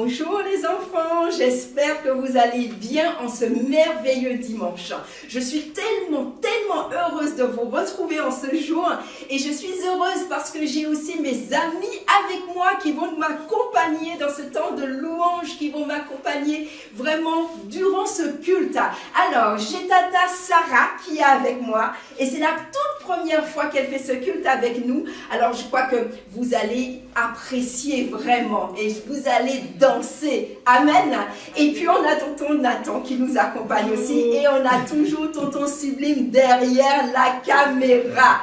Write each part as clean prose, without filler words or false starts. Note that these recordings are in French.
Bonjour les enfants, j'espère que vous allez bien en ce merveilleux dimanche. Je suis tellement heureuse de vous retrouver en ce jour et je suis heureuse parce que j'ai aussi mes amis avec moi qui vont m'accompagner dans ce temps de louange, qui vont m'accompagner vraiment durant ce culte. Alors, j'ai Tata Sarah qui est avec moi et c'est la toute première fois qu'elle fait ce culte avec nous. Alors, je crois que vous allez apprécier vraiment et vous allez danser. Amen. Et puis, on a tonton Nathan qui nous accompagne aussi et on a toujours tonton Sublime derrière la caméra.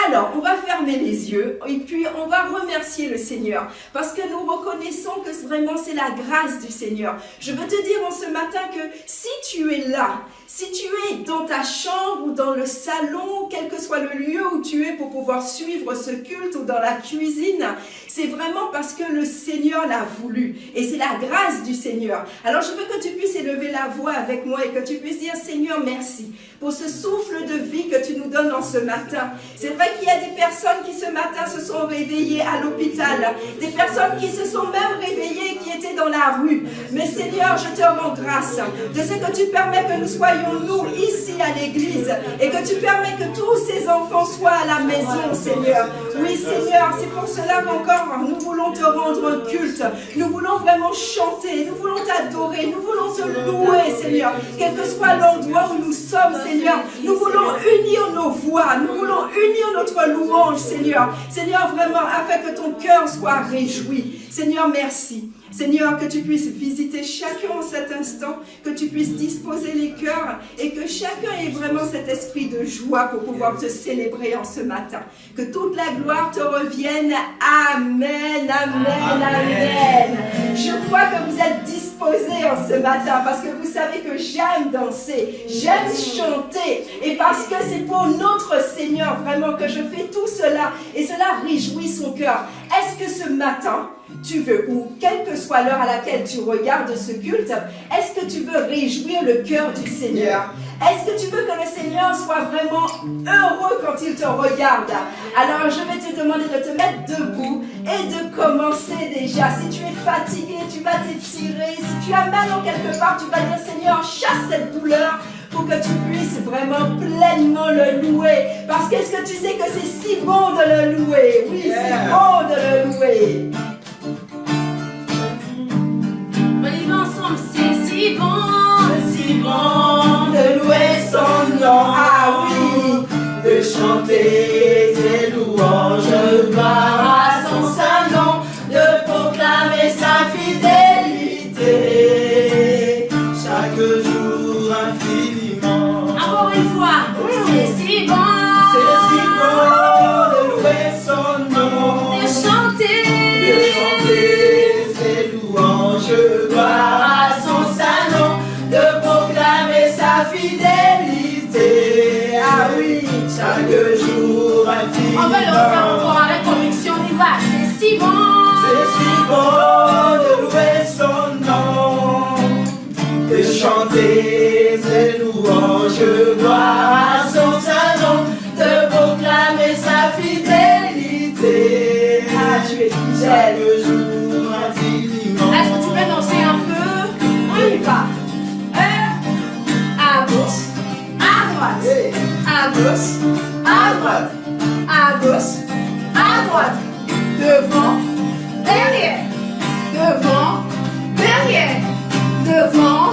Alors, on va fermer les yeux et puis on va remercier le Seigneur parce que nous reconnaissons que vraiment c'est la grâce du Seigneur. Je veux te dire en ce matin que si tu es là, si tu es dans ta chambre ou dans le salon, quel que soit le lieu où tu es pour pouvoir suivre ce culte ou dans la cuisine, c'est vraiment parce que le Seigneur l'a voulu et c'est la grâce du Seigneur. Alors, je veux que tu puisses élever la voix avec moi et que tu puisses dire Seigneur, merci pour ce souffle de vie que tu nous donnes en ce matin. C'est vrai qu'il y a des personnes qui ce matin se sont réveillées à l'hôpital, des personnes qui se sont même réveillées, qui étaient dans la rue. Mais Seigneur, je te rends grâce de ce que tu permets que nous soyons nous ici à l'église et que tu permets que tous ces enfants soient à la maison, Seigneur. Oui, Seigneur, c'est pour cela qu'encore nous voulons te rendre un culte. Nous voulons vraiment chanter, nous voulons t'adorer, nous voulons te louer, Seigneur. Quel que soit l'endroit où nous sommes, Seigneur, nous voulons unir nos voix, nous voulons unir notre louange, Seigneur. Seigneur, vraiment, afin que ton cœur soit réjoui. Seigneur, merci. Seigneur, que tu puisses visiter chacun en cet instant, que tu puisses disposer les cœurs et que chacun ait vraiment cet esprit de joie pour pouvoir te célébrer en ce matin. Que toute la gloire te revienne. Amen, amen, amen. Je crois que vous êtes disposés en ce matin parce que vous savez que j'aime danser, j'aime chanter et parce que c'est pour notre Seigneur vraiment que je fais tout cela et cela réjouit son cœur. Est-ce que ce matin, tu veux, ou quelle que soit l'heure à laquelle tu regardes ce culte, est-ce que tu veux réjouir le cœur du Seigneur? Est-ce que tu veux que le Seigneur soit vraiment heureux quand il te regarde? Alors je vais te demander de te mettre debout et de commencer déjà. Si tu es fatigué, tu vas t'étirer. Si tu as mal en quelque part, tu vas dire Seigneur, chasse cette douleur pour que tu puisses vraiment pleinement le louer. Parce qu'est-ce que tu sais que c'est si bon de le louer? Oui, c'est bon de le louer. Ensemble, c'est si bon de louer son nom, ah oui, de chanter tes louanges, gloire à son saint nom, de proclamer sa fidélité, chaque jour infiniment. Encore une fois, c'est si bon de louer son nom, de chanter ses louanges, gloire à son saint nom, de proclamer sa fidélité. Ah oui, chaque jour infiniment. On va le refaire encore avec conviction, on y va. C'est si bon de louer son nom, de chanter ses louanges, gloire à son saint nom, de proclamer sa fidélité. ah tu es fidèle. Chaque jour infiniment. Est-ce que tu peux danser un peu? On y va. À gauche, à droite, Hey. à gauche, à droite, à gauche, à droite, devant, derrière, devant, derrière, devant,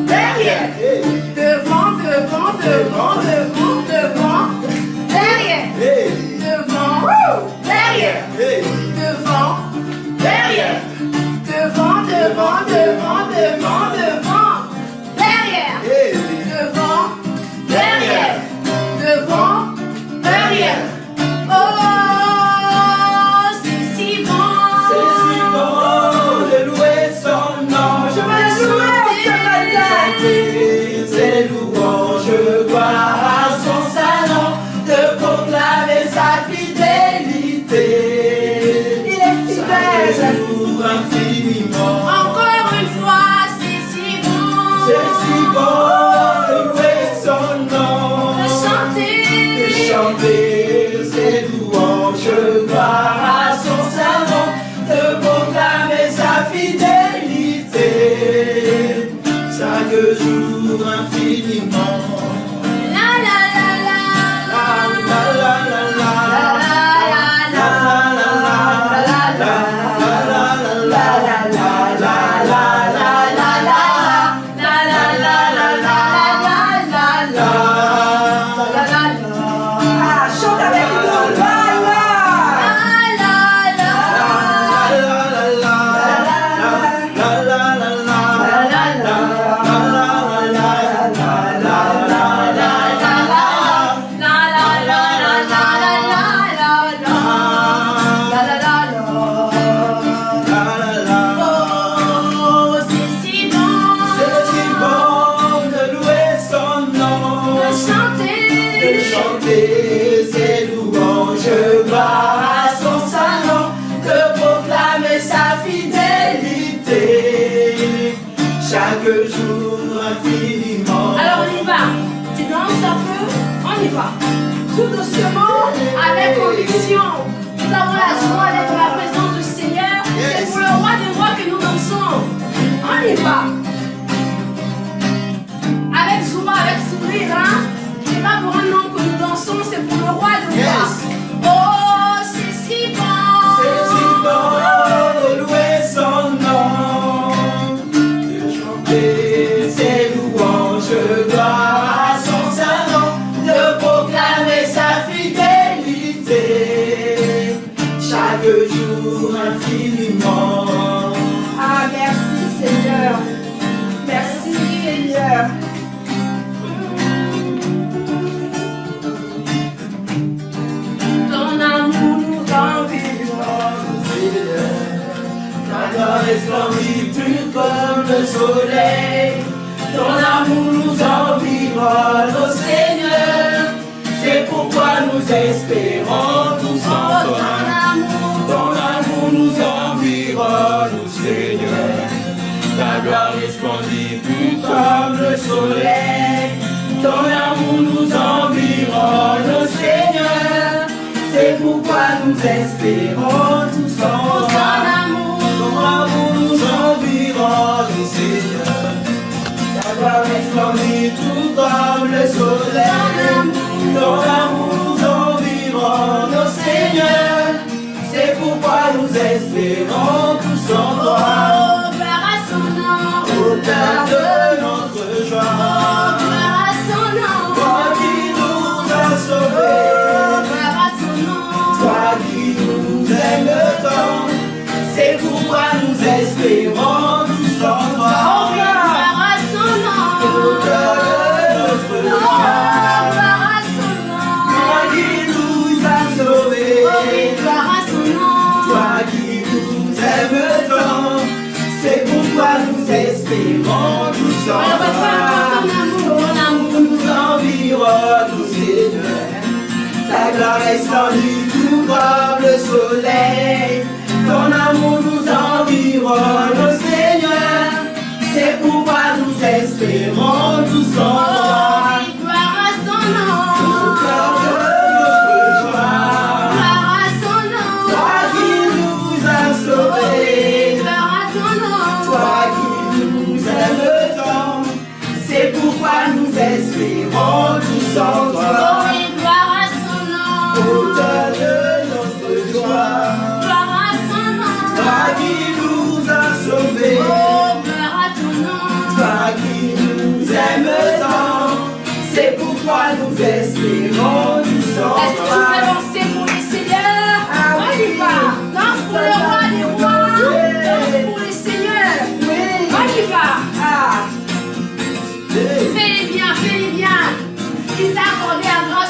derrière, Hey. devant, devant, devant, devant, devant, derrière, Hey. devant, derrière, Hey. devant, derrière, devant, devant, devant, devant, devant, derrière, Hey. devant, derrière, devant, derrière. Oh, c'est si bon. C'est si bon de louer son nom. Je veux le louer ce matin. Chanter ses louanges, gloire à son saint nom, de proclamer sa fidélité. Il est fidèle. Chaque jour infiniment. Encore une fois, c'est chaque jour infiniment. La la la la. La la la la la. Chaque jour infiniment. Alors on y va. Tu danses un peu. On y va. Tout doucement, avec conviction. Nous avons la joie d'être dans la présence du Seigneur. C'est pour le roi des rois que nous dansons. On y va. Avec joie, avec sourire, hein. C'est pas pour un homme que nous dansons, c'est pour le roi des rois. Oh, c'est si bon. C'est si bon de louer son nom. Ses louanges, gloire à son saint nom, de proclamer sa fidélité, chaque jour infiniment. Ah, merci Seigneur. Merci Seigneur. Ton amour nous environne. Ta gloire resplendit plus comme le soleil. Ton amour nous environne, ô Seigneur. C'est pourquoi nous espérons tous en toi. Ton amour nous environne, ô Seigneur. Ta gloire resplendit plus comme le soleil. Ton amour nous environne, ô Seigneur. C'est pourquoi nous espérons tous en toi. Ton amour nous environne, ô Seigneur. Ta gloire resplendit tout comme le soleil. Ton amour nous environne, ô Seigneur. C'est pourquoi nous espérons tous en toi. Gloire à son nom. Auteur de notre joie. Gloire à son nom. Toi qui nous as sauvés. Gloire à son nom. Toi qui nous aimes tant. C'est pourquoi nous espérons tous en toi. Gloire à son nom. Auteur de notre joie. Gloire à son nom. Toi qui nous as sauvés. Gloire à son nom. Toi qui nous aimes tant. C'est pourquoi nous espérons tous en Alors, toi. ton amour Nous environne, ô Seigneur. Ta gloire resplendit tout comme le soleil. Ton amour nous environne, ô Seigneur. C'est pourquoi nous espérons tous en toi. Gloire à son nom. Au cœur de notre joie. Gloire à son nom. Toi qui nous as sauvés. Gloire à ton nom. Toi qui nous aimes tant. C'est pourquoi nous espérons tous en toi. Gloire à son nom. Auteur de notre joie. Gloire à son nom. Toi qui nous as sauvés. Gloire à ton nom. Toi qui nous aimes tant. C'est pourquoi nous espérons tous en Est-ce que tu peux toi. danser pour les seigneurs? Ah On y oui. va. Danse pour le roi des rois. Danse pour les seigneurs. Oui. On y va. Ah, Fais-les bien, fais-les bien. Il t'a accordé un grand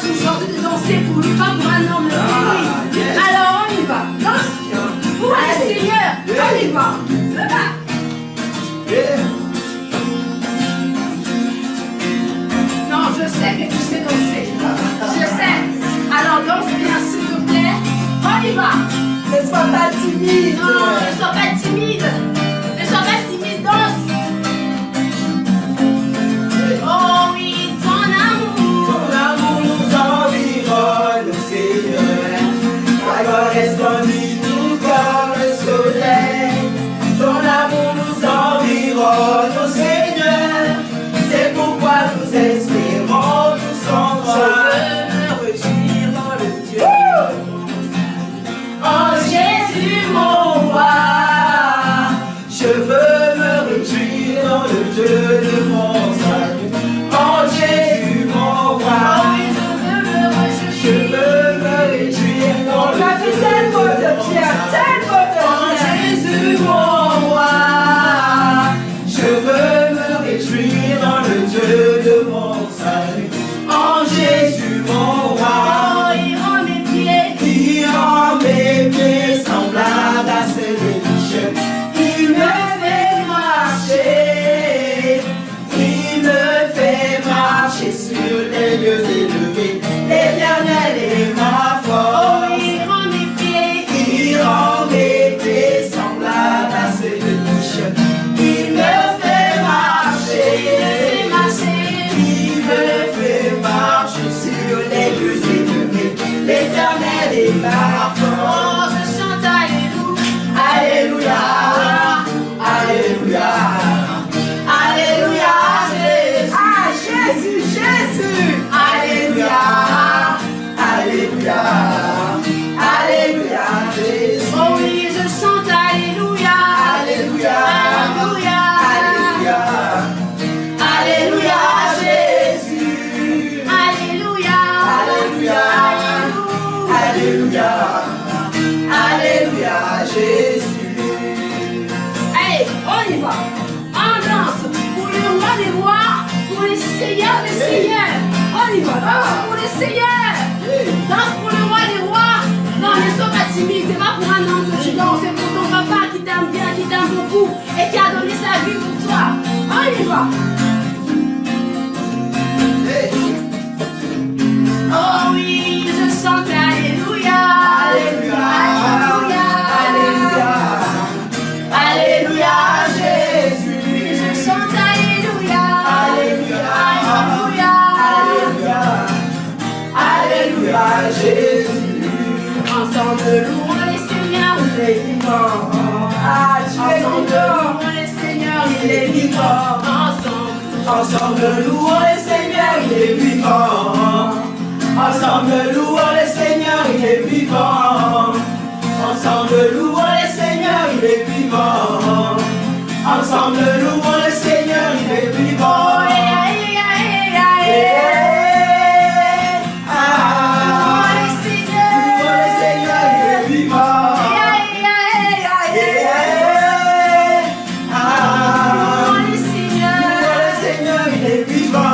Dieu de mon salut. En Jésus mon roi, je veux me réjouir dans le Ça fait tellement de bien, tellement de En bien. Jésus mon roi, je veux me réjouir dans le Dieu de mon salut. En Jésus mon roi, il rend mes pieds. il rend mes pieds semblables à ceux des biches. Il me fait marcher, il me fait marcher sur les lieux élevés. L'Éternel est ma force. Il rend mes pieds. Il rend mes pieds semblables à ceux de biche. Il me fait marcher, il me fait marcher sur les lieux élevés. L'Éternel est ma force. Je chante Alléluia, Alléluia, Alléluia, Jésus. Ah, Jésus, Jésus. Alléluia, Alléluia, Alléluia, Jésus. Oh oui, je chante Alléluia. Alléluia, Alléluia. Alléluia, Alléluia, Jésus. Alléluia. Alléluia, Alléluia, Alléluia, Jésus. Allez, on y va. On danse pour le roi des rois, pour les seigneurs des seigneurs. On y va, danse pour les seigneurs. Danse pour le roi des rois. Non, ne sois pas timide, c'est pas pour un homme que tu danses, c'est pour ton papa qui t'aime bien, qui t'aime beaucoup et qui a donné sa vie pour toi. On y va. Oh oui, je chante Alléluia. Alléluia, Alléluia. Alléluia, Alléluia, Jésus. Je chante Alléluia. Alléluia, Alléluia. Alléluia, Alléluia, Jésus. Ensemble louons les seigneurs, il est vivant. Ah, tu es Ensemble vivant. louons les seigneurs, Il est vivant. Ensemble louons le Seigneur, il est vivant. Ensemble louons le Seigneur, il est vivant. Ensemble louons le Seigneur, il est vivant. Ensemble louons le Seigneur, il est vivant. Louons le Seigneur, il est vivant.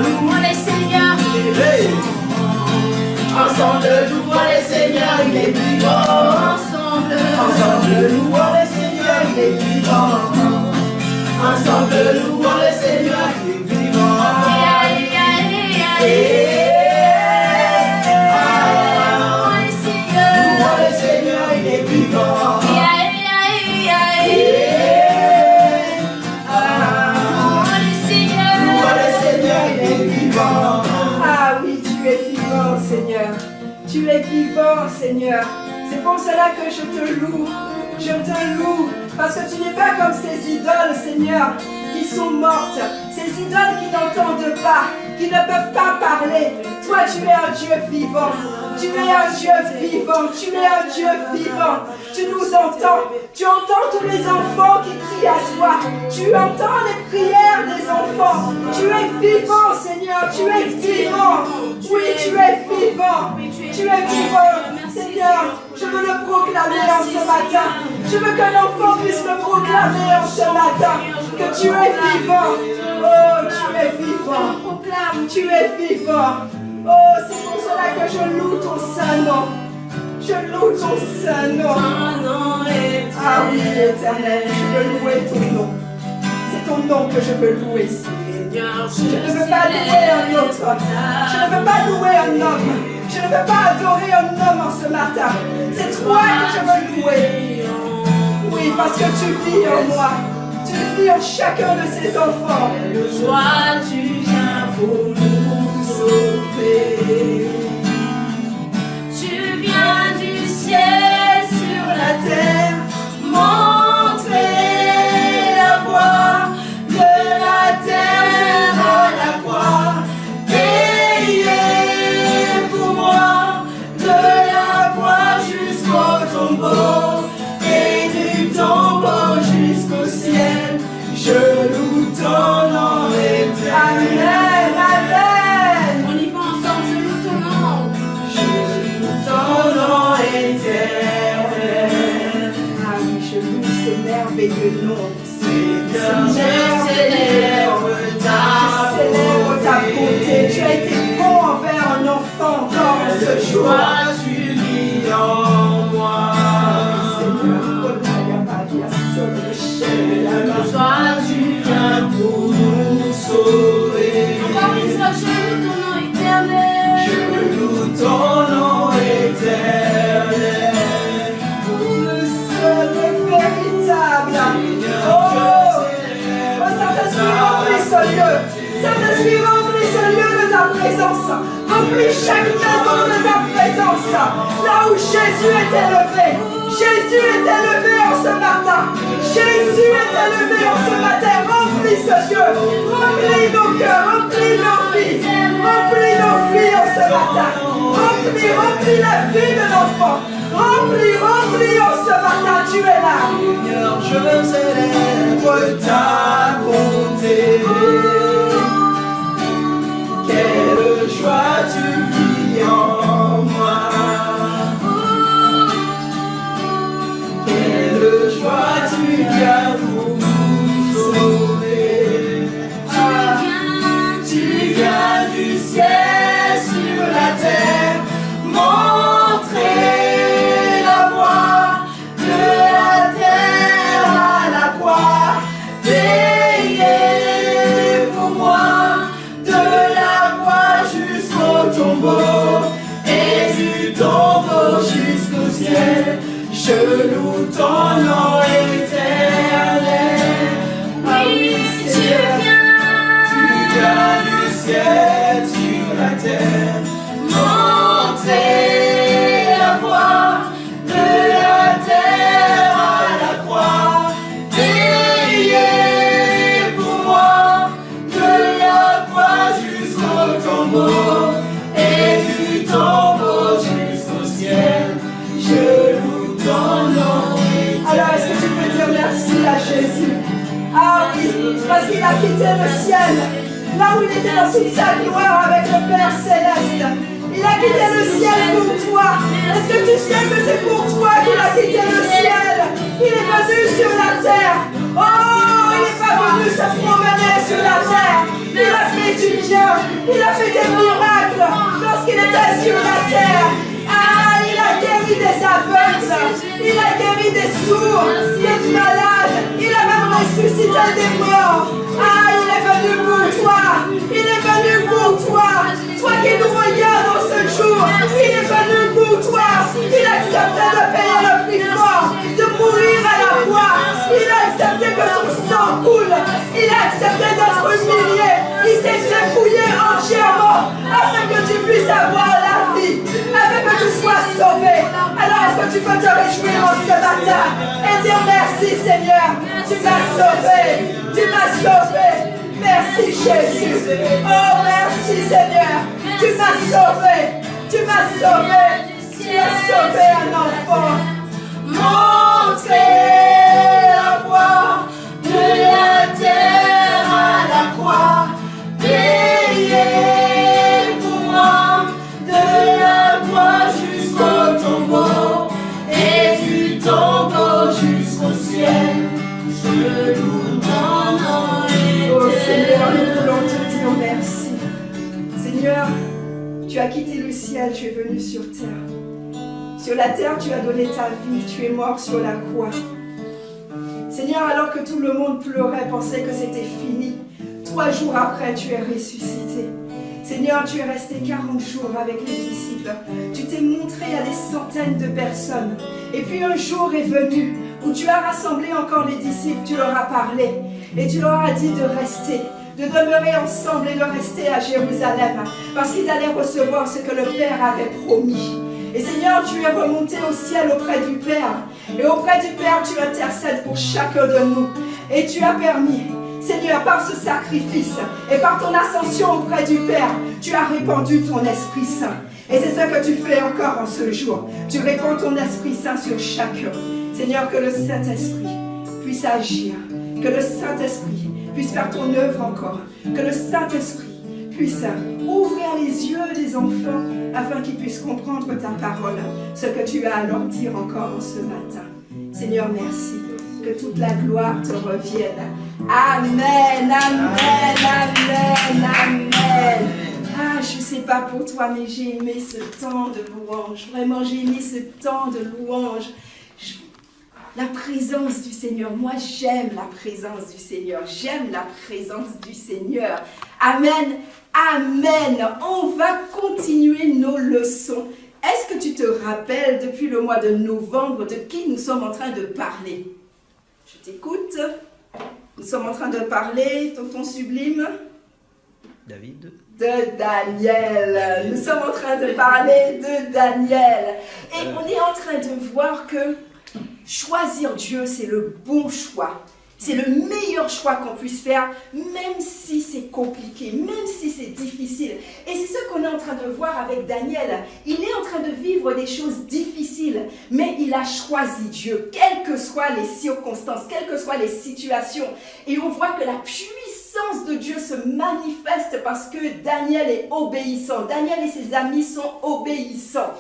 Louons le Seigneur, il est vivant. Ensemble, louons le Seigneur, il est vivant. Ensemble, louons le Seigneur, il est vivant. Ensemble, louons le Seigneur, il est vivant. Louons le Seigneur, il est vivant. Louons le Seigneur, il est vivant. Ah oui, tu es vivant, Seigneur. Tu es vivant, Seigneur. C'est pour cela que je te loue. Je te loue. Parce que tu n'es pas comme ces idoles, Seigneur, qui sont mortes. Ces idoles qui n'entendent pas, qui ne peuvent pas parler. Toi, tu es un Dieu vivant. Tu es un Dieu vivant. Tu es un Dieu vivant. Tu nous entends. Tu entends tous les enfants qui crient à toi. Tu entends les prières des enfants. Tu es vivant, Seigneur. Tu es vivant. Oui, tu es vivant. Tu es vivant, Seigneur. Je veux le proclamer en ce matin. Je veux qu'un enfant puisse le proclamer en ce matin. Que tu es vivant. Oh, tu es vivant. Tu es vivant. Oh, c'est pour cela que je loue ton saint nom. Je loue ton saint nom. Ah oui, Éternel, je veux louer ton nom. C'est ton nom que je veux louer ici. Je ne veux pas louer un autre. Je ne veux pas louer un homme. Je ne veux pas adorer un homme en ce matin. C'est toi que je veux louer. Oui, parce que tu vis en moi. Tu vis en chacun de ces enfants. Toi, tu viens pour nous sauver. présence. Remplis chaque maison de ta présence. Là où Jésus est élevé. Jésus est élevé en ce matin. Jésus est élevé en ce matin. Remplis ce Dieu. Remplis nos cœurs. Remplis nos vies. Remplis nos vies en ce matin. Remplis la vie de l'enfant. Remplis en ce matin. Tu es là. Seigneur, je célèbre ta bonté. Quelle joie tu vis en moi. Quelle joie tu viens pour nous sauver. Tu viens du ciel sur la terre, montrer la voie de la terre à la croix, payer pour moi de la croix jusqu'au tombeau et du tombeau jusqu'au ciel. Je loue ton nom éternel. Oui, tu viens du ciel sur la terre, montrer la voie de la terre à la croix, payer pour moi de la croix jusqu'au tombeau et du tombeau jusqu'au ciel. Je loue ton nom éternel. Alors, est-ce que tu peux dire merci à Jésus? Ah oui, parce qu'il a quitté le ciel, là où il était dans toute sa gloire avec le Père Céleste. Il a quitté le ciel pour toi. Est-ce que tu sais que c'est pour toi qu'il a quitté le ciel? Il est venu sur la terre. Oh, il n'est pas venu se promener sur la terre. Il a fait du bien. Il a fait des miracles lorsqu'il était sur la terre. Ah, il a guéri des aveugles. Il a guéri des sourds, des malades. Il a même ressuscité des morts. Ah, il est venu pour toi. Il est venu pour toi. Toi qui nous regardes en ce jour, il est venu pour toi. Il a accepté de payer le prix fort, de mourir à la croix. Il a accepté que son sang coule. Il a accepté d'être humilié. Il s'est dépouillé entièrement afin que tu puisses avoir la vie, afin que tu sois sauvé. Alors est-ce que tu peux te réjouir en ce matin et dire merci Seigneur, tu m'as sauvé, tu m'as sauvé. Merci Jésus. Oh merci Seigneur, tu m'as sauvé, tu m'as sauvé, tu as sauvé un enfant. Montrer la voie de la terre à la croix, payer pour moi de la croix jusqu'au tombeau et du tombeau jusqu'au ciel. Je loue ton nom Oh Seigneur, nous éternel. voulons te dire merci. Seigneur, tu as quitté le ciel, tu es venu sur terre. Sur la terre, tu as donné ta vie, tu es mort sur la croix. Seigneur, alors que tout le monde pleurait, pensait que c'était fini, 3 jours après, tu es ressuscité. Seigneur, tu es resté 40 jours avec les disciples. Tu t'es montré à des centaines de personnes. Et puis un jour est venu où tu as rassemblé encore les disciples, tu leur as parlé. Et tu leur as dit de rester, de demeurer ensemble et de rester à Jérusalem. Parce qu'ils allaient recevoir ce que le Père avait promis. Et Seigneur, tu es remonté au ciel auprès du Père. Et auprès du Père, tu intercèdes pour chacun de nous. Et tu as permis, Seigneur, par ce sacrifice et par ton ascension auprès du Père, tu as répandu ton Esprit Saint. Et c'est ce que tu fais encore en ce jour. Tu répands ton Esprit Saint sur chacun. Seigneur, que le Saint-Esprit puisse agir. Que le Saint-Esprit puisse faire ton œuvre encore. Que le Saint-Esprit puisse ouvrir les yeux des enfants afin qu'ils puissent comprendre ta parole, ce que tu as à leur dire encore en ce matin. Seigneur, merci. Que toute la gloire te revienne. Amen, amen, amen, amen. Ah, je ne sais pas pour toi, mais j'ai aimé ce temps de louange. Vraiment, j'ai aimé ce temps de louange. La présence du Seigneur. Moi, j'aime la présence du Seigneur. J'aime la présence du Seigneur. Amen, amen. On va continuer nos leçons. Est-ce que tu te rappelles, depuis le mois de novembre, de qui nous sommes en train de parler? Je t'écoute. Nous sommes en train de parler, tonton Sublime. David. De Daniel. Nous sommes en train de parler de Daniel. Et on est en train de voir que choisir Dieu, c'est le bon choix. C'est le meilleur choix qu'on puisse faire, même si c'est compliqué, même si c'est difficile. Et c'est ce qu'on est en train de voir avec Daniel. Il est en train de vivre des choses difficiles, mais il a choisi Dieu, quelles que soient les circonstances, quelles que soient les situations. Et on voit que la puissance de Dieu se manifeste parce que Daniel est obéissant. Daniel et ses amis sont obéissants.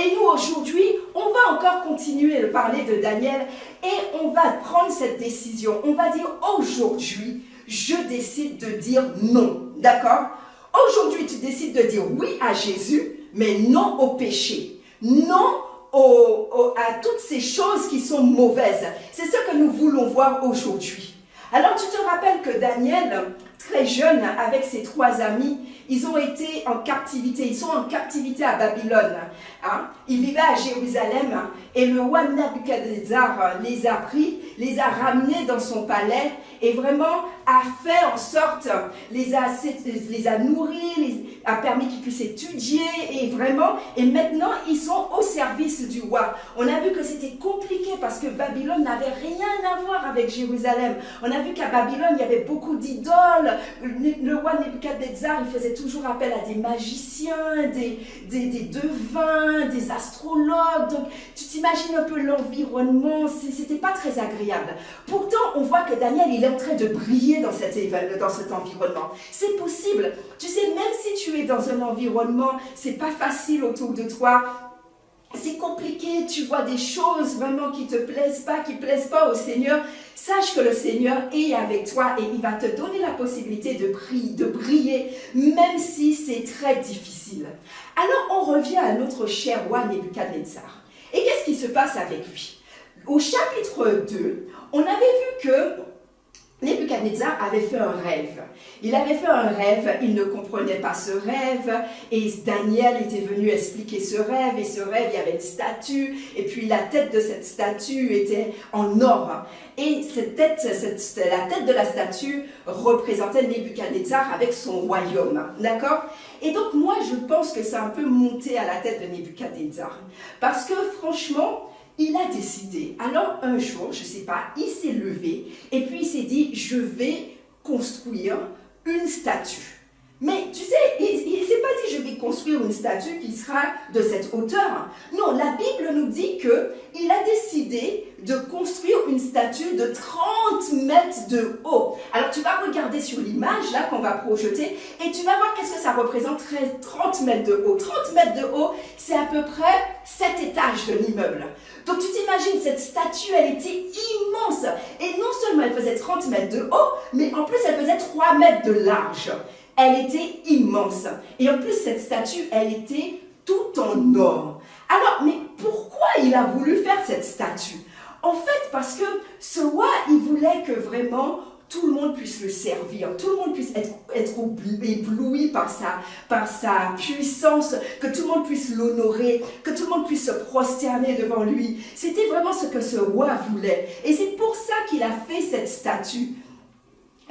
Et nous, aujourd'hui, on va encore continuer de parler de Daniel et on va prendre cette décision. On va dire aujourd'hui, je décide de dire non. D'accord? Aujourd'hui, tu décides de dire oui à Jésus, mais non au péché. Non à toutes ces choses qui sont mauvaises. C'est ce que nous voulons voir aujourd'hui. Alors, tu te rappelles que Daniel, très jeune, avec ses 3 amis, ils ont été en captivité, ils sont en captivité à Babylone. Hein? Ils vivaient à Jérusalem et le roi Nabuchodonosor les a pris, les a ramenés dans son palais et vraiment a fait en sorte, les a nourris, a permis qu'ils puissent étudier et maintenant ils sont au service du roi. On a vu que c'était compliqué parce que Babylone n'avait rien à voir avec Jérusalem. On a vu qu'à Babylone il y avait beaucoup d'idoles. Le roi Nabuchodonosor il faisait toujours appel à des magiciens, des devins, des astrologues. Donc tu t'imagines un peu l'environnement, c'était pas très agréable. Pourtant on voit que Daniel il est en train de briller dans cet environnement. C'est possible. Tu sais, même si tu es dans un environnement, c'est pas facile autour de toi, c'est compliqué, tu vois des choses vraiment qui te plaisent pas au Seigneur, sache que le Seigneur est avec toi et il va te donner la possibilité de briller, même si c'est très difficile. Alors on revient à notre cher roi Nebuchadnezzar. Et qu'est-ce qui se passe avec lui? Au chapitre 2, on avait vu que Nebuchadnezzar avait fait un rêve. Il avait fait un rêve, il ne comprenait pas ce rêve, et Daniel était venu expliquer ce rêve, et ce rêve, il y avait une statue, et puis la tête de cette statue était en or. Et la tête de la statue représentait Nebuchadnezzar avec son royaume, d'accord? Et donc moi, je pense que ça a un peu monté à la tête de Nebuchadnezzar, parce que franchement, il a décidé, alors un jour, je ne sais pas, il s'est levé et puis il s'est dit, je vais construire une statue. Mais tu sais, il ne s'est pas dit, je vais construire une statue qui sera de cette hauteur. Non, la Bible nous dit qu'il a décidé de construire une statue de 30 mètres de haut. Alors tu vas regarder sur l'image là qu'on va projeter et tu vas voir qu'est-ce que ça représente 30 mètres de haut. 30 mètres de haut, c'est à peu près 7 étages de l'immeuble. Donc tu t'imagines, cette statue, elle était immense. Et non seulement elle faisait 30 mètres de haut, mais en plus elle faisait 3 mètres de large. Elle était immense. Et en plus, cette statue, elle était tout en or. Alors, mais pourquoi il a voulu faire cette statue? En fait, parce que ce roi, il voulait que vraiment tout le monde puisse le servir, tout le monde puisse être ébloui par sa puissance, que tout le monde puisse l'honorer, que tout le monde puisse se prosterner devant lui. C'était vraiment ce que ce roi voulait. Et c'est pour ça qu'il a fait cette statue.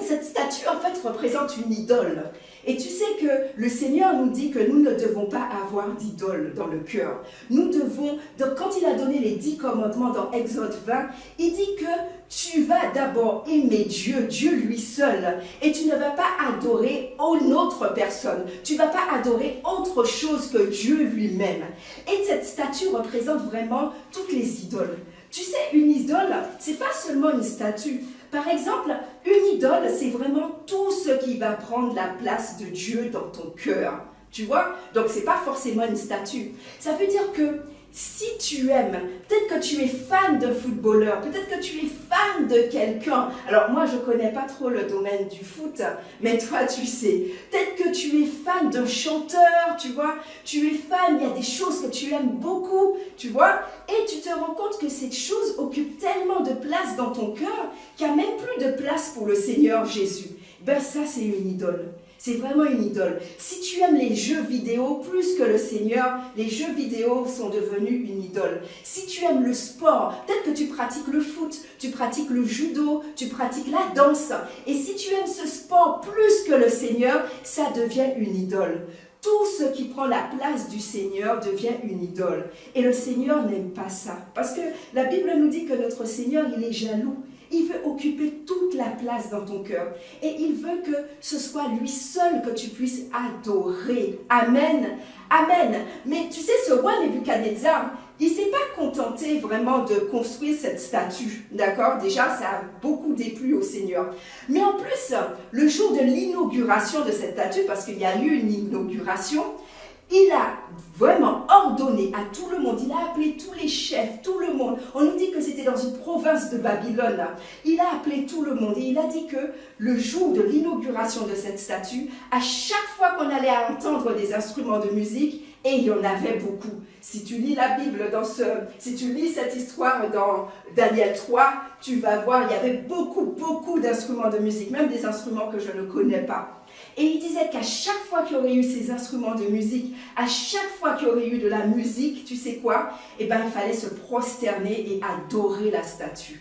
Cette statue, en fait, représente une idole. Et tu sais que le Seigneur nous dit que nous ne devons pas avoir d'idole dans le cœur. Nous devons, donc quand il a donné les 10 commandements dans Exode 20, il dit que tu vas d'abord aimer Dieu, Dieu lui seul, et tu ne vas pas adorer une autre personne. Tu ne vas pas adorer autre chose que Dieu lui-même. Et cette statue représente vraiment toutes les idoles. Tu sais, une idole, ce n'est pas seulement une statue. Par exemple, une idole, c'est vraiment tout ce qui va prendre la place de Dieu dans ton cœur. Tu vois? Donc, ce n'est pas forcément une statue. Ça veut dire que si tu aimes, peut-être que tu es fan d'un footballeur, peut-être que tu es fan de quelqu'un. Alors moi, je ne connais pas trop le domaine du foot, mais toi, tu sais. Peut-être que tu es fan d'un chanteur, tu vois. Tu es fan, il y a des choses que tu aimes beaucoup, tu vois. Et tu te rends compte que cette chose occupe tellement de place dans ton cœur qu'il n'y a même plus de place pour le Seigneur Jésus. Ben ça, c'est une idole. c'est vraiment une idole. Si tu aimes les jeux vidéo plus que le Seigneur, les jeux vidéo sont devenus une idole. Si tu aimes le sport, peut-être que tu pratiques le foot, tu pratiques le judo, tu pratiques la danse. Et si tu aimes ce sport plus que le Seigneur, ça devient une idole. Tout ce qui prend la place du Seigneur devient une idole. Et le Seigneur n'aime pas ça. Parce que la Bible nous dit que notre Seigneur, il est jaloux. Il veut occuper toute la place dans ton cœur. Et il veut que ce soit lui seul que tu puisses adorer. Amen. Amen. Mais tu sais, ce roi Nebuchadnezzar, il ne s'est pas contenté vraiment de construire cette statue. D'accord? Déjà, ça a beaucoup déplu au Seigneur. Mais en plus, le jour de l'inauguration de cette statue, parce qu'il y a eu une inauguration, il a vraiment ordonné à tout le monde, il a appelé tous les chefs, tout le monde. On nous dit que c'était dans une province de Babylone. Il a appelé tout le monde et il a dit que le jour de l'inauguration de cette statue, à chaque fois qu'on allait entendre des instruments de musique, et il y en avait beaucoup. Si tu lis la Bible, si tu lis cette histoire dans Daniel 3, tu vas voir, il y avait beaucoup d'instruments de musique, même des instruments que je ne connais pas. Et il disait qu'à chaque fois qu'il y aurait eu ces instruments de musique, à chaque fois qu'il y aurait eu de la musique, tu sais quoi? Eh bien, il fallait se prosterner et adorer la statue.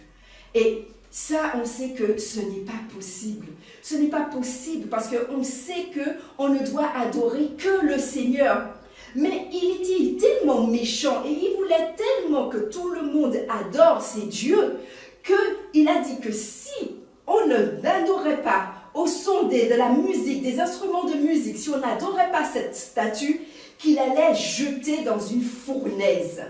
Et ça, on sait que ce n'est pas possible. Ce n'est pas possible parce qu'on sait qu'on ne doit adorer que le Seigneur. Mais il était tellement méchant et il voulait tellement que tout le monde adore ces dieux qu'il a dit que si on ne l'adorait pas au son de la musique, des instruments de musique, si on n'adorait pas cette statue, qu'il allait jeter dans une fournaise.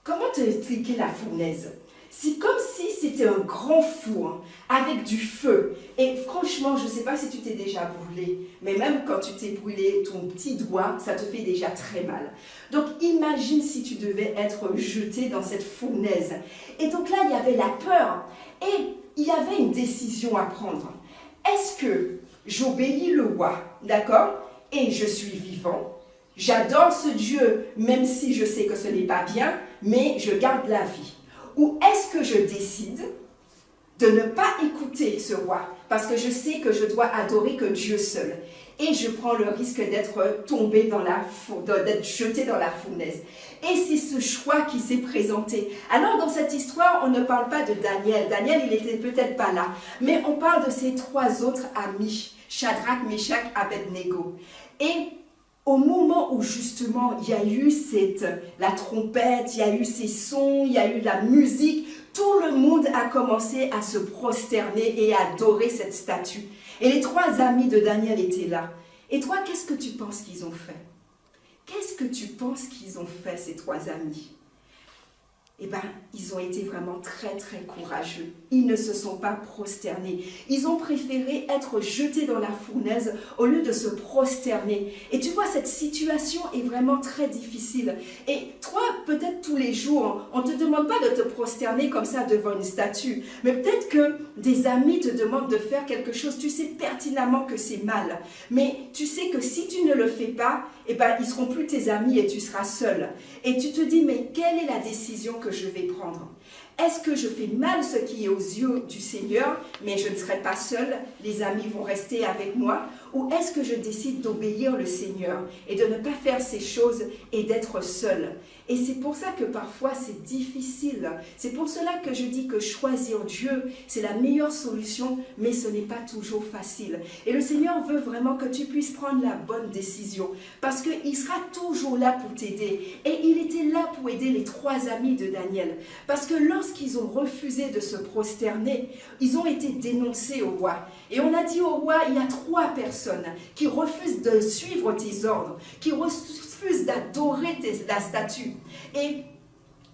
Comment te expliquer la fournaise? C'est comme si c'était un grand four avec du feu. Et franchement, je ne sais pas si tu t'es déjà brûlé, mais même quand tu t'es brûlé ton petit doigt, ça te fait déjà très mal. Donc imagine si tu devais être jeté dans cette fournaise. Et donc là, il y avait la peur et il y avait une décision à prendre. Est-ce que j'obéis le roi, d'accord, et je suis vivant? J'adore ce Dieu, même si je sais que ce n'est pas bien, mais je garde la vie. Ou est-ce que je décide de ne pas écouter ce roi parce que je sais que je dois adorer que Dieu seul et je prends le risque d'être tombé d'être jeté dans la fournaise. Et c'est ce choix qui s'est présenté. Alors dans cette histoire, on ne parle pas de Daniel. Daniel, il n'était peut-être pas là. Mais on parle de ses trois autres amis, Shadrach, Meshach, Abednego. Et au moment où justement il y a eu la trompette, il y a eu ces sons, il y a eu la musique, tout le monde a commencé à se prosterner et à adorer cette statue. Et les trois amis de Daniel étaient là. Et toi, qu'est-ce que tu penses qu'ils ont fait? Qu'est-ce que tu penses qu'ils ont fait, ces trois amis? Eh bien, ils ont été vraiment très courageux. Ils ne se sont pas prosternés. Ils ont préféré être jetés dans la fournaise au lieu de se prosterner. Et tu vois, cette situation est vraiment très difficile. Et toi, peut-être tous les jours, on ne te demande pas de te prosterner comme ça devant une statue. Mais peut-être que des amis te demandent de faire quelque chose. Tu sais pertinemment que c'est mal. Mais tu sais que si tu ne le fais pas, eh ben, ils ne seront plus tes amis et tu seras seul. Et tu te dis, mais quelle est la décision que je vais prendre? Est-ce que je fais mal ce qui est aux yeux du Seigneur, mais je ne serai pas seul, les amis vont rester avec moi? Ou est-ce que je décide d'obéir le Seigneur et de ne pas faire ces choses et d'être seul? Et c'est pour ça que parfois c'est difficile. C'est pour cela que je dis que choisir Dieu, c'est la meilleure solution, mais ce n'est pas toujours facile. Et le Seigneur veut vraiment que tu puisses prendre la bonne décision, parce qu'il sera toujours là pour t'aider. Et il était là pour aider les trois amis de Daniel. Parce que lorsqu'ils ont refusé de se prosterner, ils ont été dénoncés au roi. Et on a dit au roi, il y a trois personnes qui refusent de suivre tes ordres, qui refusent d'adorer la statue. Et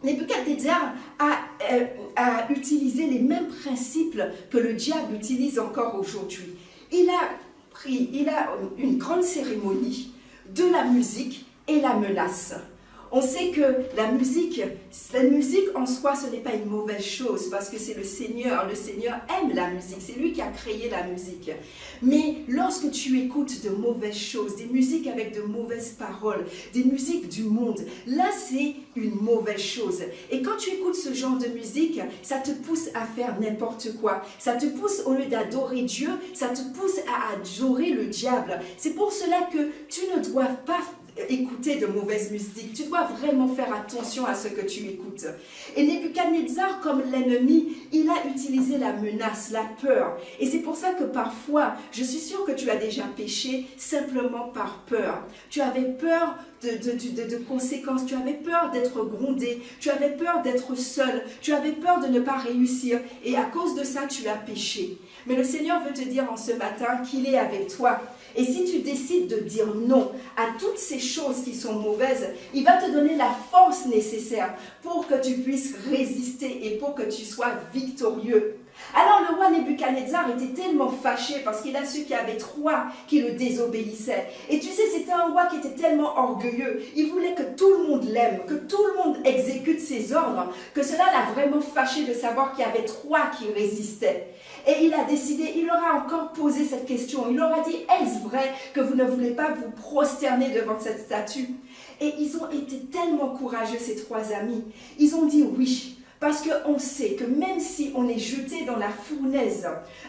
Nebuchadnezzar a utilisé les mêmes principes que le diable utilise encore aujourd'hui. Il a une grande cérémonie, de la musique et la menace. On sait que la musique en soi, ce n'est pas une mauvaise chose parce que c'est le Seigneur aime la musique, c'est lui qui a créé la musique. Mais lorsque tu écoutes de mauvaises choses, des musiques avec de mauvaises paroles, des musiques du monde, là c'est une mauvaise chose. Et quand tu écoutes ce genre de musique, ça te pousse à faire n'importe quoi. Ça te pousse, au lieu d'adorer Dieu, ça te pousse à adorer le diable. C'est pour cela que tu ne dois pas écouter de mauvaise musique. Tu dois vraiment faire attention à ce que tu écoutes. Et Nebuchadnezzar, comme l'ennemi, il a utilisé la menace, la peur. Et c'est pour ça que parfois, je suis sûre que tu as déjà péché simplement par peur. Tu avais peur de conséquences, tu avais peur d'être grondé, tu avais peur d'être seul, tu avais peur de ne pas réussir. Et à cause de ça, tu as péché. Mais le Seigneur veut te dire en ce matin qu'il est avec toi. Et si tu décides de dire non à toutes ces choses qui sont mauvaises, il va te donner la force nécessaire pour que tu puisses résister et pour que tu sois victorieux. Alors le roi Nebuchadnezzar était tellement fâché parce qu'il a su qu'il y avait 3 qui le désobéissaient. Et tu sais, c'était un roi qui était tellement orgueilleux. Il voulait que tout le monde l'aime, que tout le monde exécute ses ordres, que cela l'a vraiment fâché de savoir qu'il y avait 3 qui résistaient. Et il a décidé, il leur a encore posé cette question. Il leur a dit, est-ce vrai que vous ne voulez pas vous prosterner devant cette statue? Et ils ont été tellement courageux, ces 3 amis. Ils ont dit oui. Parce qu'on sait que même si on est jeté dans la fournaise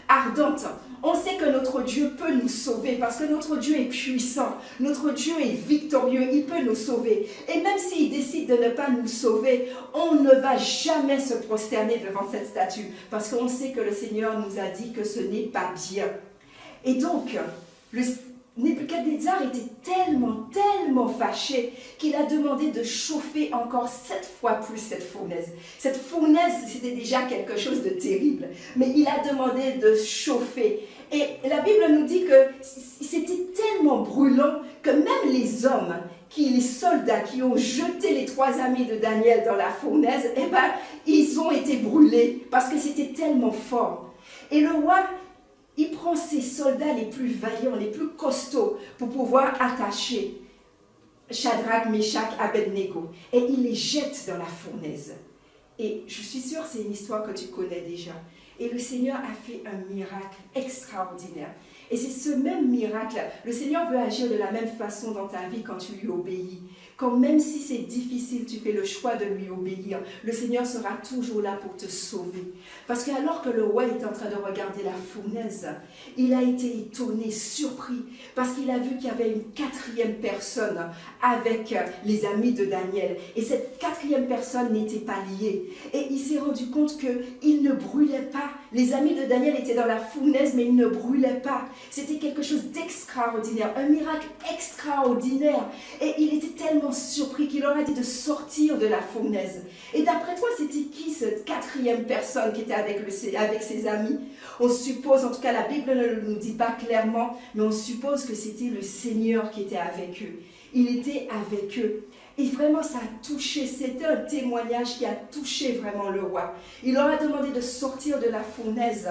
ardente, on sait que notre Dieu peut nous sauver parce que notre Dieu est puissant, notre Dieu est victorieux, il peut nous sauver. Et même s'il décide de ne pas nous sauver, on ne va jamais se prosterner devant cette statue parce qu'on sait que le Seigneur nous a dit que ce n'est pas bien. Et donc, Nebuchadnezzar était tellement fâché qu'il a demandé de chauffer encore 7 fois plus cette fournaise. Cette fournaise, c'était déjà quelque chose de terrible, mais il a demandé de chauffer. Et la Bible nous dit que c'était tellement brûlant que même les hommes, les soldats qui ont jeté les 3 amis de Daniel dans la fournaise, eh ben, ils ont été brûlés parce que c'était tellement fort. Et le roi, il prend ses soldats les plus vaillants, les plus costauds pour pouvoir attacher Shadrach, Meshach, Abednego. Et il les jette dans la fournaise. Et je suis sûre que c'est une histoire que tu connais déjà. Et le Seigneur a fait un miracle extraordinaire. Et c'est ce même miracle, le Seigneur veut agir de la même façon dans ta vie quand tu lui obéis. Quand même si c'est difficile, tu fais le choix de lui obéir, le Seigneur sera toujours là pour te sauver. Parce que alors que le roi était en train de regarder la fournaise, il a été étonné, surpris, parce qu'il a vu qu'il y avait une 4e personne avec les amis de Daniel. Et cette 4e personne n'était pas liée. Et il s'est rendu compte qu'il ne brûlait pas. Les amis de Daniel étaient dans la fournaise, mais ils ne brûlaient pas. C'était quelque chose d'extraordinaire, un miracle extraordinaire. Et il était tellement surpris qu'il leur a dit de sortir de la fournaise. Et d'après toi, c'était qui cette 4e personne qui était avec ses amis? On suppose, en tout cas la Bible ne nous dit pas clairement, mais on suppose que c'était le Seigneur qui était avec eux. Il était avec eux. Et vraiment, ça a touché, c'était un témoignage qui a touché vraiment le roi. Il leur a demandé de sortir de la fournaise.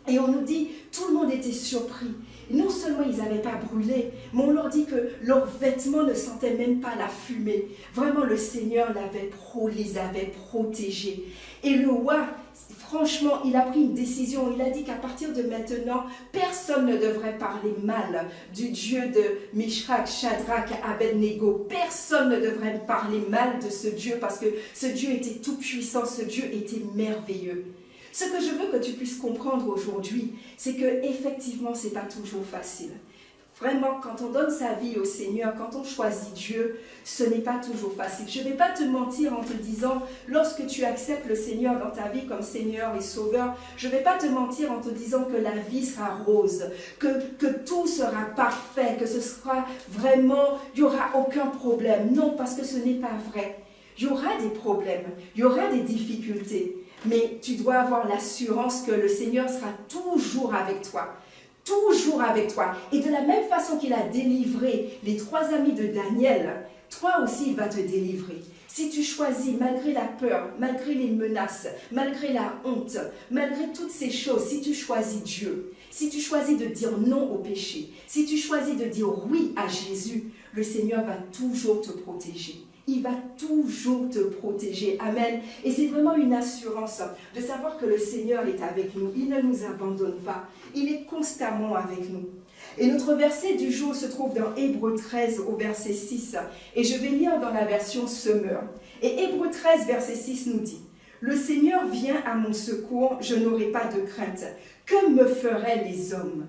Et on nous dit, tout le monde était surpris. Non seulement ils n'avaient pas brûlé, mais on leur dit que leurs vêtements ne sentaient même pas la fumée. Vraiment, le Seigneur les avait protégés. Et le roi, franchement, il a pris une décision. Il a dit qu'à partir de maintenant, personne ne devrait parler mal du Dieu de Meshach, Shadrach, Abednego. Personne ne devrait parler mal de ce Dieu parce que ce Dieu était tout puissant, ce Dieu était merveilleux. Ce que je veux que tu puisses comprendre aujourd'hui, c'est que effectivement, ce n'est pas toujours facile. Vraiment, quand on donne sa vie au Seigneur, quand on choisit Dieu, ce n'est pas toujours facile. Je ne vais pas te mentir en te disant, lorsque tu acceptes le Seigneur dans ta vie comme Seigneur et Sauveur, je ne vais pas te mentir en te disant que la vie sera rose, que tout sera parfait, que ce sera vraiment, il n'y aura aucun problème. Non, parce que ce n'est pas vrai. Il y aura des problèmes, il y aura des difficultés. Mais tu dois avoir l'assurance que le Seigneur sera toujours avec toi. Toujours avec toi. Et de la même façon qu'il a délivré les 3 amis de Daniel, toi aussi il va te délivrer. Si tu choisis, malgré la peur, malgré les menaces, malgré la honte, malgré toutes ces choses, si tu choisis Dieu, si tu choisis de dire non au péché, si tu choisis de dire oui à Jésus, le Seigneur va toujours te protéger. il va toujours te protéger. Amen. Et c'est vraiment une assurance de savoir que le Seigneur est avec nous. Il ne nous abandonne pas. Il est constamment avec nous. Et notre verset du jour se trouve dans Hébreux 13 au verset 6. Et je vais lire dans la version Semeur. Et Hébreux 13 verset 6 nous dit: le Seigneur vient à mon secours, je n'aurai pas de crainte. Que me feraient les hommes?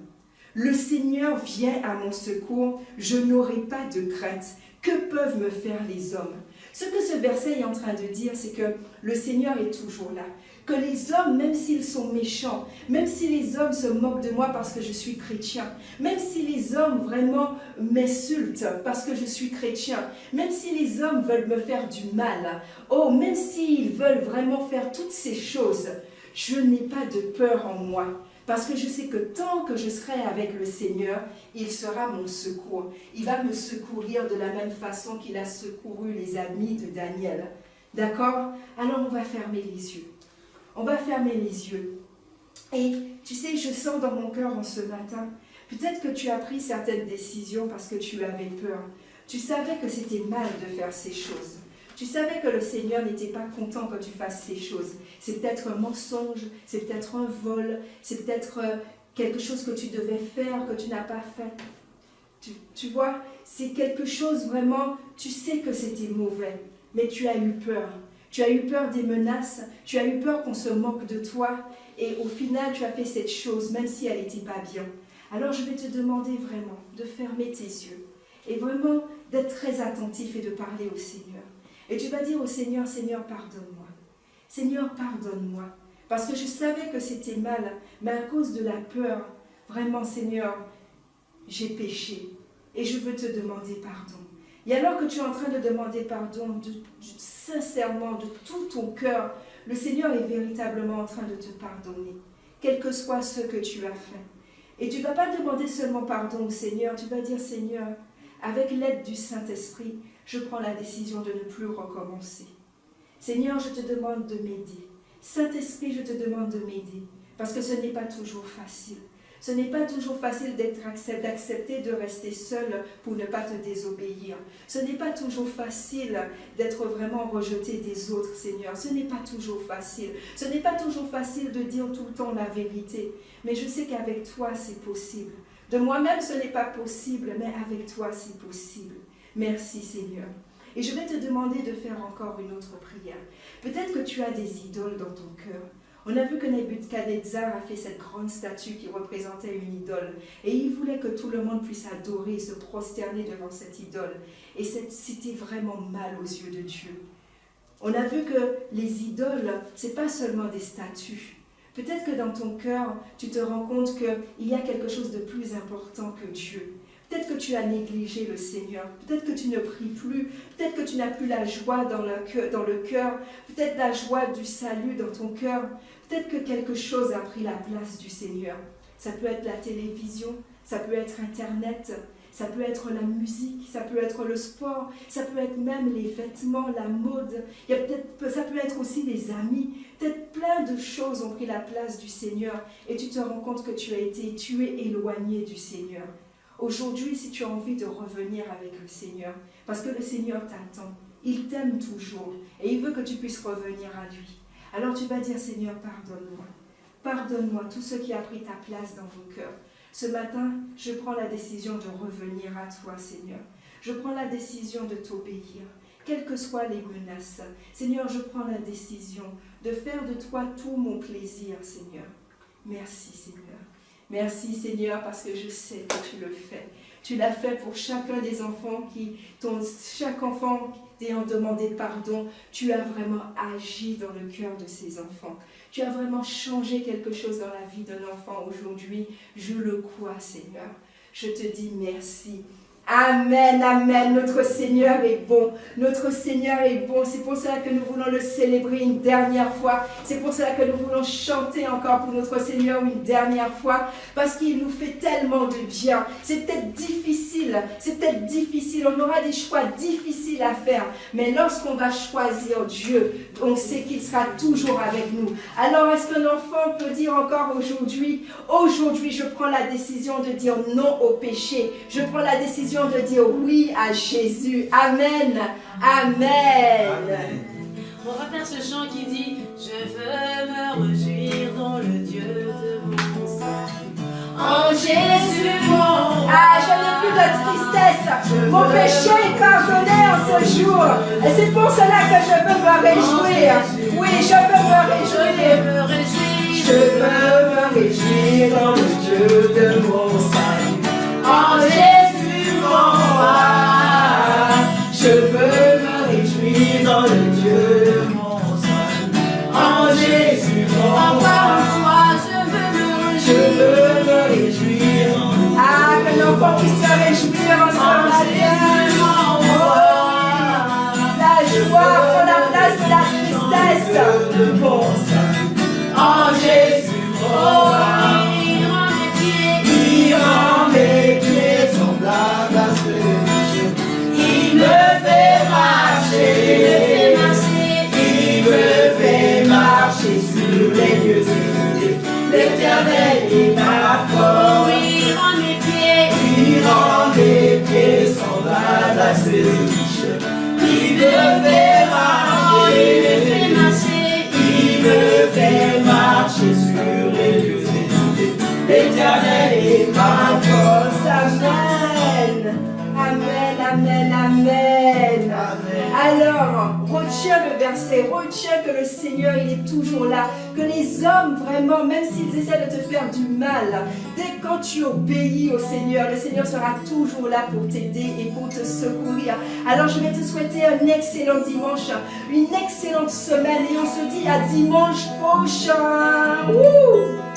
Le Seigneur vient à mon secours, je n'aurai pas de crainte. Que peuvent me faire les hommes? Ce que ce verset est en train de dire, c'est que le Seigneur est toujours là. Que les hommes, même s'ils sont méchants, même si les hommes se moquent de moi parce que je suis chrétien, même si les hommes vraiment m'insultent parce que je suis chrétien, même si les hommes veulent me faire du mal, oh, même s'ils veulent vraiment faire toutes ces choses, je n'ai pas de peur en moi. Parce que je sais que tant que je serai avec le Seigneur, il sera mon secours. Il va me secourir de la même façon qu'il a secouru les amis de Daniel. D'accord? Alors on va fermer les yeux. On va fermer les yeux. Et tu sais, je sens dans mon cœur en ce matin, peut-être que tu as pris certaines décisions parce que tu avais peur. Tu savais que c'était mal de faire ces choses. Tu savais que le Seigneur n'était pas content que tu fasses ces choses. C'est peut-être un mensonge, c'est peut-être un vol, c'est peut-être quelque chose que tu devais faire, que tu n'as pas fait. Tu vois, c'est quelque chose vraiment, tu sais que c'était mauvais, mais tu as eu peur. Tu as eu peur des menaces, tu as eu peur qu'on se moque de toi, et au final, tu as fait cette chose, même si elle n'était pas bien. Alors, je vais te demander vraiment de fermer tes yeux, et vraiment d'être très attentif et de parler au Seigneur. Et tu vas dire au Seigneur, Seigneur, pardonne-moi. Seigneur, pardonne-moi. Parce que je savais que c'était mal, mais à cause de la peur, vraiment, Seigneur, j'ai péché. Et je veux te demander pardon. Et alors que tu es en train de demander pardon, sincèrement, de tout ton cœur, le Seigneur est véritablement en train de te pardonner, quel que soit ce que tu as fait. Et tu ne vas pas demander seulement pardon au Seigneur, tu vas dire, Seigneur, avec l'aide du Saint-Esprit, je prends la décision de ne plus recommencer. Seigneur, je te demande de m'aider. Saint-Esprit, je te demande de m'aider. Parce que ce n'est pas toujours facile. Ce n'est pas toujours facile d'accepter de rester seul pour ne pas te désobéir. Ce n'est pas toujours facile d'être vraiment rejeté des autres, Seigneur. Ce n'est pas toujours facile. Ce n'est pas toujours facile de dire tout le temps la vérité. Mais je sais qu'avec toi, c'est possible. De moi-même, ce n'est pas possible, mais avec toi, c'est possible. Merci Seigneur. Et je vais te demander de faire encore une autre prière. Peut-être que tu as des idoles dans ton cœur. On a vu que Nebuchadnezzar a fait cette grande statue qui représentait une idole. Et il voulait que tout le monde puisse adorer, se prosterner devant cette idole. Et c'était vraiment mal aux yeux de Dieu. On a vu que les idoles, ce n'est pas seulement des statues. Peut-être que dans ton cœur, tu te rends compte qu'il y a quelque chose de plus important que Dieu. Peut-être que tu as négligé le Seigneur, peut-être que tu ne pries plus, peut-être que tu n'as plus la joie dans le cœur, peut-être la joie du salut dans ton cœur, peut-être que quelque chose a pris la place du Seigneur. Ça peut être la télévision, ça peut être Internet, ça peut être la musique, ça peut être le sport, ça peut être même les vêtements, la mode, ça peut être aussi les amis. Peut-être plein de choses ont pris la place du Seigneur et tu te rends compte que tu es éloigné du Seigneur. Aujourd'hui, si tu as envie de revenir avec le Seigneur, parce que le Seigneur t'attend, il t'aime toujours et il veut que tu puisses revenir à lui. Alors tu vas dire, Seigneur, pardonne-moi. Pardonne-moi tout ce qui a pris ta place dans mon cœur. Ce matin, je prends la décision de revenir à toi, Seigneur. Je prends la décision de t'obéir, quelles que soient les menaces. Seigneur, je prends la décision de faire de toi tout mon plaisir, Seigneur. Merci, Seigneur. Merci Seigneur parce que je sais que tu le fais. Tu l'as fait pour chacun des enfants chaque enfant t'ayant demandé pardon. Tu as vraiment agi dans le cœur de ces enfants. Tu as vraiment changé quelque chose dans la vie d'un enfant aujourd'hui. Je le crois Seigneur. Je te dis merci. Amen, amen. Notre Seigneur est bon. Notre Seigneur est bon. C'est pour cela que nous voulons le célébrer une dernière fois. C'est pour cela que nous voulons chanter encore pour notre Seigneur une dernière fois. Parce qu'il nous fait tellement de bien. C'est peut-être difficile. On aura des choix difficiles à faire. Mais lorsqu'on va choisir Dieu, on sait qu'il sera toujours avec nous. Alors, est-ce qu'un enfant peut dire encore aujourd'hui, je prends la décision de dire non au péché. Je prends la décision décision de dire oui à Jésus. Amen. Amen. On va faire ce chant qui dit: je veux me réjouir dans le Dieu de mon salut. En Jésus mon roi. Ah, je n'ai plus de tristesse. Mon péché est pardonné en ce jour. Et c'est pour cela que je veux me réjouir. Oui, je veux me réjouir. Je veux me réjouir dans le Dieu de mon salut. En Jésus mon roi, je veux me réjouir dans le Dieu de mon salut. En Jésus mon roi, je veux me réjouir. Ah, que l'enfant puisse se réjouir en ce matin. La joie prend la place de la tristesse. De mon salut. En Jésus mon roi, il rend mes pieds semblables à ceux de Dieu. Il me fait marcher, il me fait marcher sur les lieux élevés. L'Éternel est ma force. Il rend mes pieds semblables à ceux de Dieu. Il me fait marcher, il me fait marcher sur les lieux élevés. L'Éternel est ma force. Amen. Amen, amen, amen. Alors, retiens le verset, retiens que le Seigneur, il est toujours là. Que les hommes, vraiment, même s'ils essaient de te faire du mal, dès que quand tu obéis au Seigneur, le Seigneur sera toujours là pour t'aider et pour te secourir. Alors, je vais te souhaiter un excellent dimanche, une excellente semaine et on se dit à dimanche prochain. Ouh!